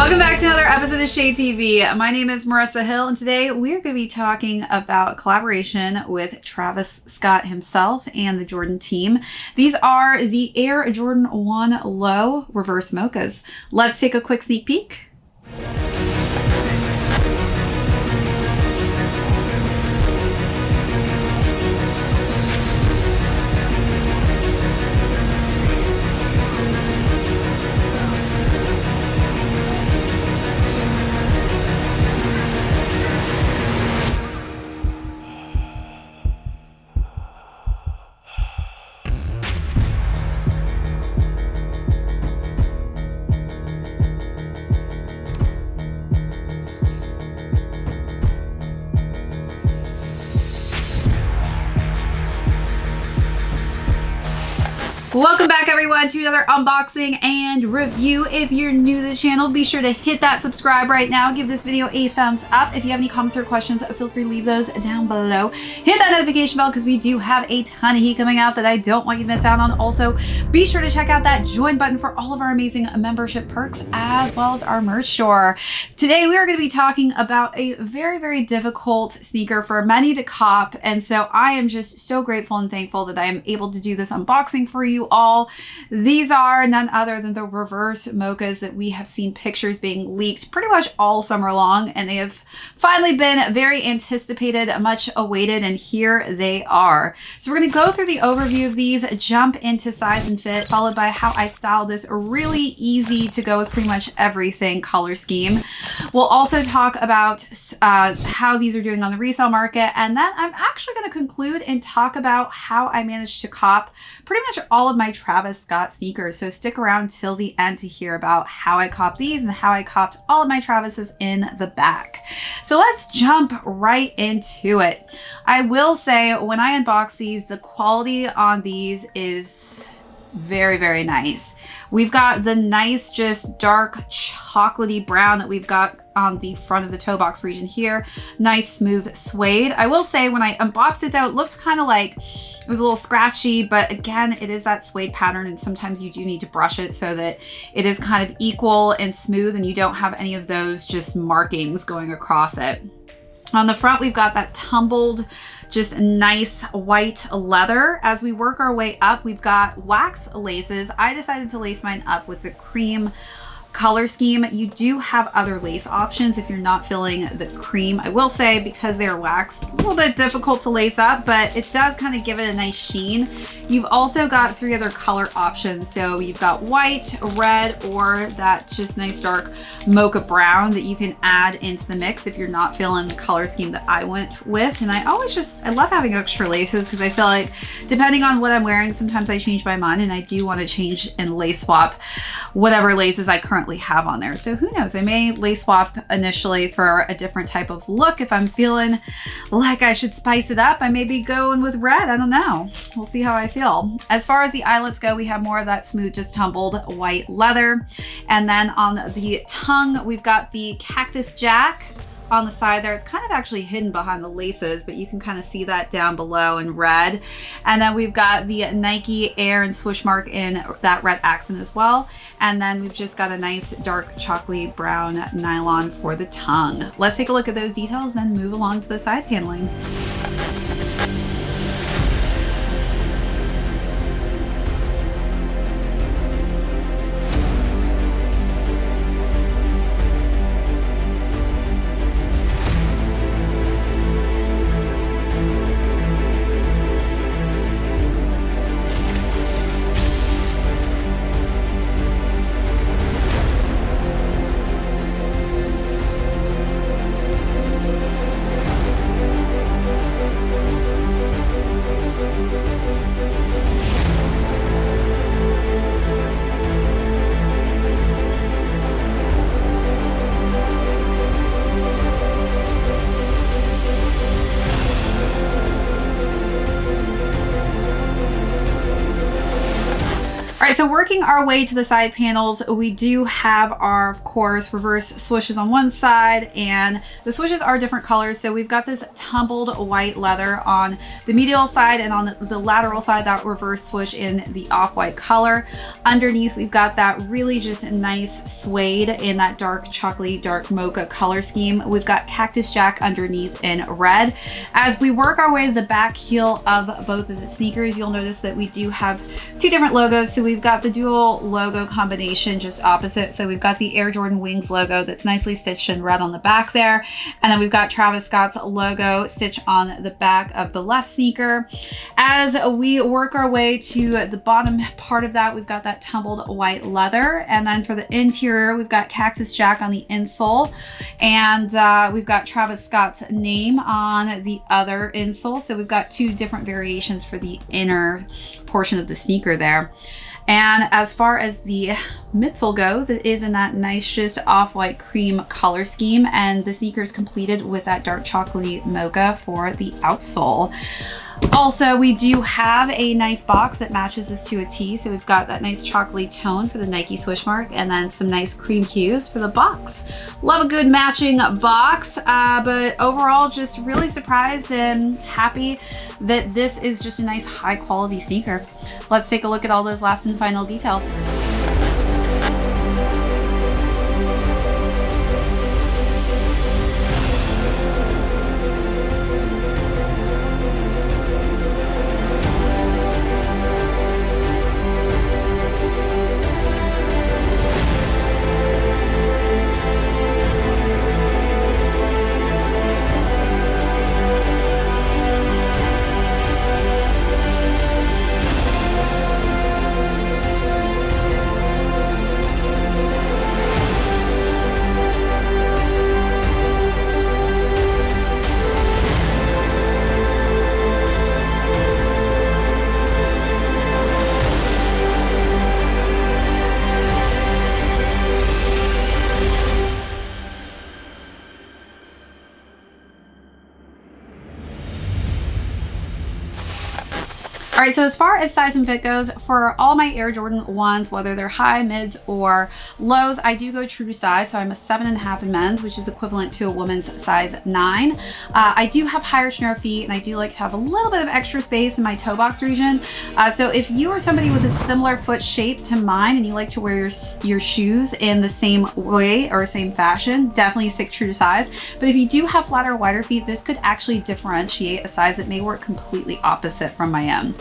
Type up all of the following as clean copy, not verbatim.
Welcome back to another episode of Shade TV. My name is Marissa Hill, and today we're going to be talking about collaboration with Travis Scott himself and the Jordan team. These are the Air Jordan 1 Low Reverse Mochas. Let's take a quick sneak peek. Welcome back, everyone, to another unboxing and review. If you're new to the channel, be sure to hit that subscribe right now. Give this video a thumbs up. If you have any comments or questions, feel free to leave those down below. Hit that notification bell because we do have a ton of heat coming out that I don't want you to miss out on. Also, be sure to check out that join button for all of our amazing membership perks as well as our merch store. Today, we are going to be talking about a very, very difficult sneaker for many to cop. And so I am just so grateful and thankful that I am able to do this unboxing for you all. These are none other than the Reverse Mochas that we have seen pictures being leaked pretty much all summer long, and they have finally been very anticipated, much awaited, and here they are. So we're going to go through the overview of these, jump into size and fit, followed by how I styled this really easy to go with pretty much everything color scheme. We'll also talk about how these are doing on the resale market, and then I'm actually going to conclude and talk about how I managed to cop pretty much all of my Travis Scott sneakers. So stick around till the end to hear about how I copped these and how I copped all of my Travises in the back. So let's jump right into it. I will say when I unbox these, the quality on these is very, very nice. We've got the nice, just dark chocolatey brown that we've got on the front of the toe box region here. Nice smooth suede. I will say when I unboxed it though, it looked kind of like it was a little scratchy, but again, it is that suede pattern, and sometimes you do need to brush it so that it is kind of equal and smooth and you don't have any of those just markings going across it. On the front, we've got that tumbled, just nice white leather. As we work our way up, we've got wax laces. I decided to lace mine up with the cream color scheme. You do have other lace options if you're not feeling the cream. I will say, because they're wax, a little bit difficult to lace up, but it does kind of give it a nice sheen. You've also got 3 other color options. So you've got white, red, or that just nice dark mocha brown that you can add into the mix if you're not feeling the color scheme that I went with. And I love having extra laces because I feel like depending on what I'm wearing, sometimes I change my mind and I do want to change and lace swap whatever laces I currently have on there. So who knows, I may lace swap initially for a different type of look. If I'm feeling like I should spice it up, I may be going with red. I don't know. We'll see how I feel. As far as the eyelets go, we have more of that smooth, just tumbled white leather. And then on the tongue, we've got the Cactus Jack on the side there. It's kind of actually hidden behind the laces, but you can kind of see that down below in red. And then we've got the Nike Air and swoosh mark in that red accent as well. And then we've just got a nice dark chocolatey brown nylon for the tongue. Let's take a look at those details, then move along to the side paneling. working our way to the side panels, we do have our, of course, reverse swooshes on one side, and the swooshes are different colors. So we've got this tumbled white leather on the medial side, and on the lateral side, that reverse swoosh in the off-white color. Underneath, we've got that really just nice suede in that dark chocolatey, dark mocha color scheme. We've got Cactus Jack underneath in red. As we work our way to the back heel of both of the sneakers, you'll notice that we do have two different logos. So we've got the dual logo combination just opposite. So we've got the Air Jordan Wings logo that's nicely stitched in red on the back there. And then we've got Travis Scott's logo stitched on the back of the left sneaker. As we work our way to the bottom part of that, we've got that tumbled white leather. And then for the interior, we've got Cactus Jack on the insole. And we've got Travis Scott's name on the other insole. So we've got two different variations for the inner portion of the sneaker there. And as far as the midsole goes, it is in that nice just off-white cream color scheme, and the sneaker is completed with that dark chocolatey mocha for the outsole. Also, we do have a nice box that matches this to a T. So we've got that nice chocolatey tone for the Nike swoosh mark, and then some nice cream hues for the box. Love a good matching box, but overall just really surprised and happy that this is just a nice high quality sneaker. Let's take a look at all those last and final details. All right, so as far as size and fit goes, for all my Air Jordan 1s, whether they're high, mids, or lows, I do go true to size. So I'm a 7.5 in men's, which is equivalent to a woman's size 9. I do have higher narrow feet, and I do like to have a little bit of extra space in my toe box region. So if you are somebody with a similar foot shape to mine, and you like to wear your shoes in the same way or same fashion, definitely stick true to size. But if you do have flatter, wider feet, this could actually differentiate a size that may work completely opposite from my own.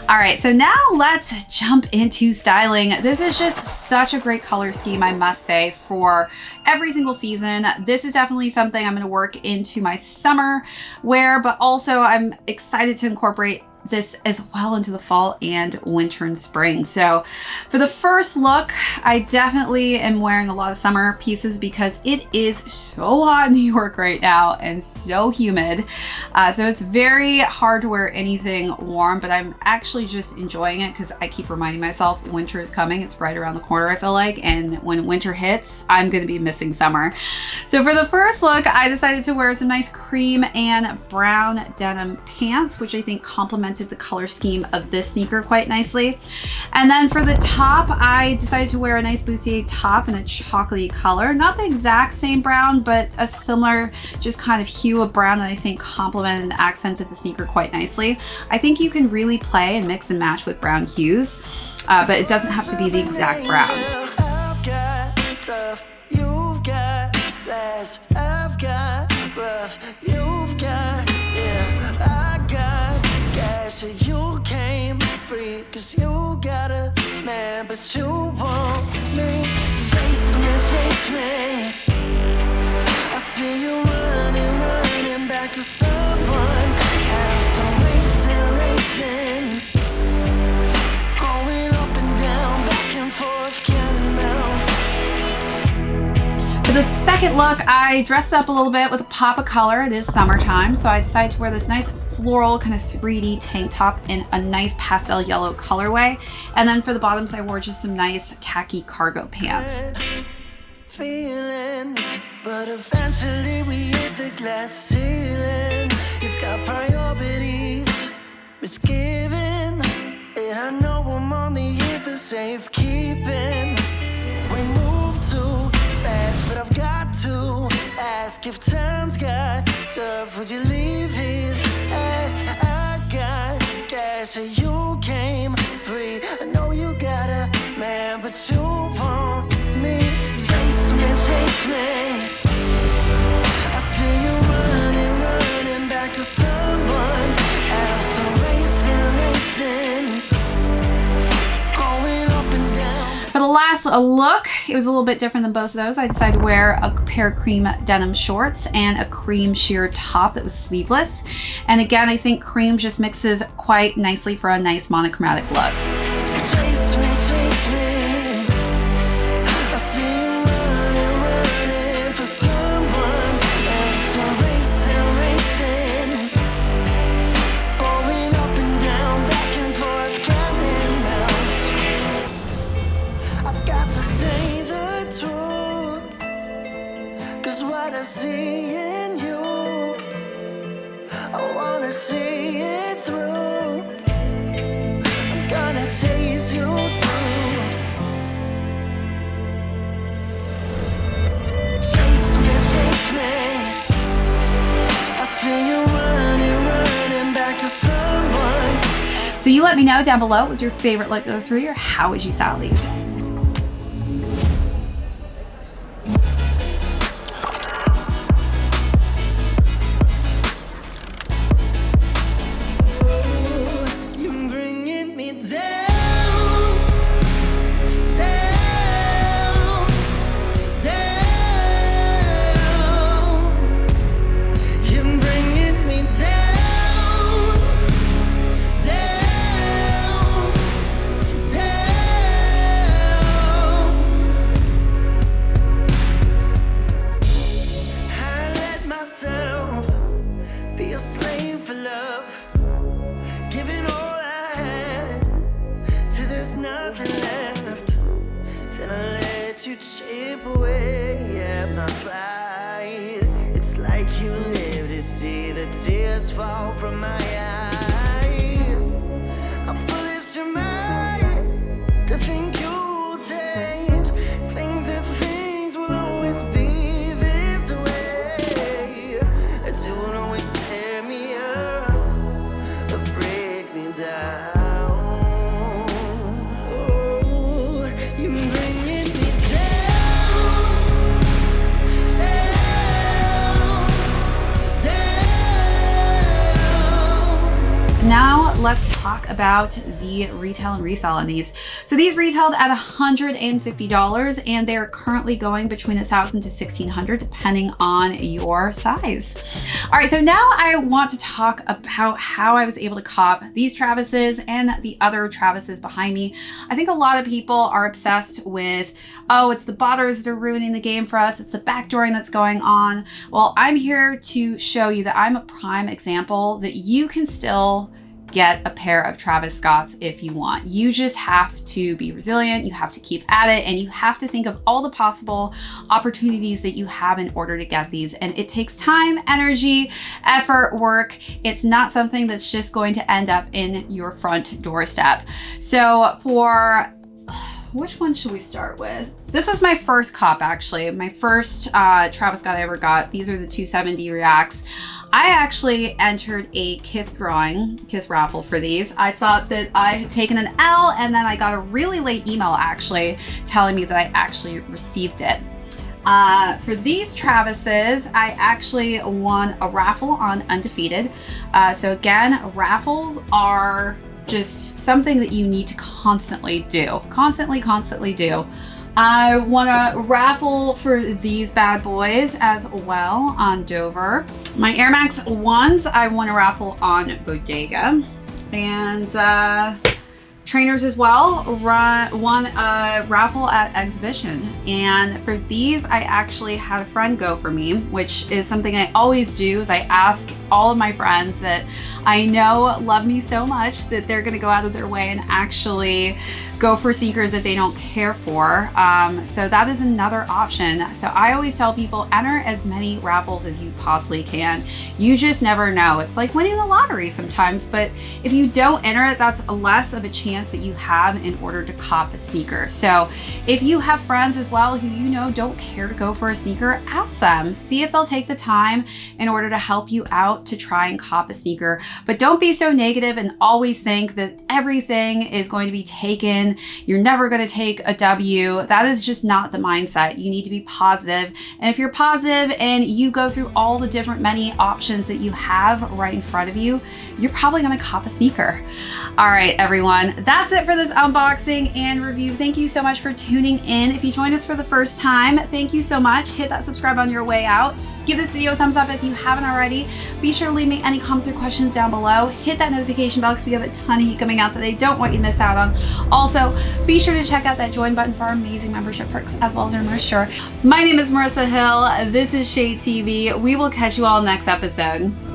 All right, so now let's jump into styling. This is just such a great color scheme, I must say, for every single season. This is definitely something I'm going to work into my summer wear, but also I'm excited to incorporate this as well into the fall and winter and spring. So for the first look, I definitely am wearing a lot of summer pieces because it is so hot in New York right now and so humid. So it's very hard to wear anything warm, but I'm actually just enjoying it because I keep reminding myself winter is coming. It's right around the corner, I feel like. And when winter hits, I'm going to be missing summer. So for the first look, I decided to wear some nice cream and brown denim pants, which I think complemented the color scheme of this sneaker quite nicely. And then for the top, I decided to wear a nice bustier top in a chocolatey color. Not the exact same brown, but a similar just kind of hue of brown that I think complemented and accented the sneaker quite nicely. I think you can really play and mix and match with brown hues, but it doesn't have to be the exact brown. You came free, cause you got a man, but you want me. Chase me. I see you running back to someone else. I'm racing, going up and down, back and forth, counting miles. For the second look, I dressed up a little bit with a pop of color. It is summertime, so I decided to wear this nice floral kind of 3D tank top in a nice pastel yellow colorway. And then for the bottoms, I wore just some nice khaki cargo pants. Feelings, but eventually we hit the glass ceiling. You've got priorities, misgiving, and I know I'm on the safekeeping. We move too fast, but I've got to ask if times got tough. Would you leave his ass? I got cash, so you came free. I know you got a man, but you want me. Chase me, chase me. I see you running, running back to someone else. So racing, racing, going up and down. For the last look, it was a little bit different than both of those. I decided to wear a pair of cream denim shorts and a cream sheer top that was sleeveless. And again, I think cream just mixes quite nicely for a nice monochromatic look. Chase me, chase me. I see you running, running for someone else. So racing, racing, going up and down, back and forth, counting mouse. I've got to say the truth, 'cause what I see in you, I wanna see it through. I'm gonna taste you too. Chase me, chase me. I see you running, running back to someone. So you let me know down below, what was your favorite look of the three, or how would you style these? You're bringing me down, down, down. You're bringing me down, down, down. I let myself be a slave for love, giving all I had till there's nothing left. Then I let you chip away at my pride. It's like you live to see the tears fall from my eyes. I'm foolish in mind to think you'll change, think that things will always be this way. It will always tear me up or break me down. Oh, you're bringing me down, down, down. Now let's talk about the retail and resale on these. So these retailed at $150 and they're currently going between $1,000 to $1,600 depending on your size. All right, so now I want to talk about how I was able to cop these Travises and the other Travises behind me. I think a lot of people are obsessed with, oh, it's the botters that are ruining the game for us, it's the backdooring that's going on. Well, I'm here to show you that I'm a prime example that you can still get a pair of Travis Scotts if you want. You just have to be resilient, you have to keep at it, and you have to think of all the possible opportunities that you have in order to get these. And it takes time, energy, effort, work. It's not something that's just going to end up in your front doorstep. So for which one should we start with? This was my first cop, actually. My first Travis Scott I ever got. These are the 270 Reacts. I actually entered a Kith raffle for these. I thought that I had taken an L, and then I got a really late email actually telling me that I actually received it. For these Travises, I actually won a raffle on Undefeated. So again, raffles are just something that you need to constantly do. Constantly do. I won a raffle for these bad boys as well on Dover. My Air Max 1s, I won a raffle on Bodega. And trainers as well, won a raffle at Exhibition. And for these, I actually had a friend go for me, which is something I always do, is I ask all of my friends that I know love me so much that they're gonna go out of their way and actually go for sneakers that they don't care for. So that is another option. So I always tell people, enter as many raffles as you possibly can. You just never know. It's like winning the lottery sometimes, but if you don't enter it, that's less of a chance finance that you have in order to cop a sneaker. So if you have friends as well who you know don't care to go for a sneaker, ask them. See if they'll take the time in order to help you out to try and cop a sneaker. But don't be so negative and always think that everything is going to be taken. You're never going to take a W. That is just not the mindset. You need to be positive. And if you're positive and you go through all the different many options that you have right in front of you, you're probably going to cop a sneaker. All right, everyone, that's it for this unboxing and review. Thank you so much for tuning in. If you joined us for the first time, thank you so much. Hit that subscribe on your way out. Give this video a thumbs up if you haven't already. Be sure to leave me any comments or questions down below. Hit that notification bell because we have a ton of heat coming out that I don't want you to miss out on. Also, be sure to check out that join button for our amazing membership perks as well as our merch store. My name is Marissa Hill. This is Shade TV. We will catch you all next episode.